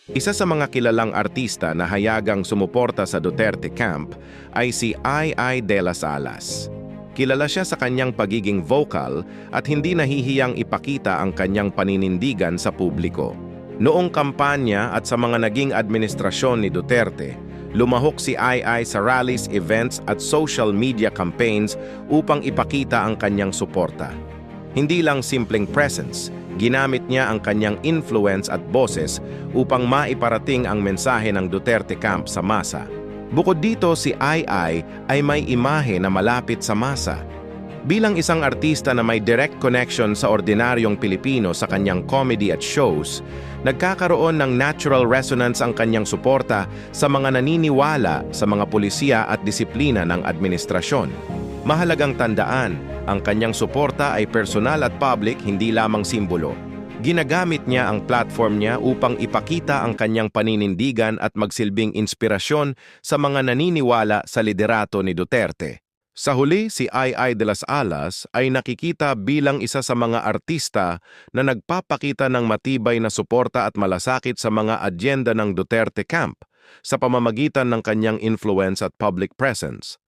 Isa sa mga kilalang artista na hayagang sumuporta sa Duterte camp ay si Ai de las Alas. Kilala siya sa kanyang pagiging vocal at hindi nahihiyang ipakita ang kanyang paninindigan sa publiko. Noong kampanya at sa mga naging administrasyon ni Duterte, lumahok si Ai sa rallies, events at social media campaigns upang ipakita ang kanyang suporta. Hindi lang simpleng presence, ginamit niya ang kanyang influence at boses upang maiparating ang mensahe ng Duterte camp sa masa. Bukod dito, si Ai ay may imahe na malapit sa masa. Bilang isang artista na may direct connection sa ordinaryong Pilipino sa kanyang comedy at shows, nagkakaroon ng natural resonance ang kanyang suporta sa mga naniniwala sa mga pulisya at disiplina ng administrasyon. Mahalagang tandaan, ang kanyang suporta ay personal at public, hindi lamang simbolo. Ginagamit niya ang platform niya upang ipakita ang kanyang paninindigan at magsilbing inspirasyon sa mga naniniwala sa liderato ni Duterte. Sa huli, si Ai de las Alas ay nakikita bilang isa sa mga artista na nagpapakita ng matibay na suporta at malasakit sa mga agenda ng Duterte camp sa pamamagitan ng kanyang influence at public presence.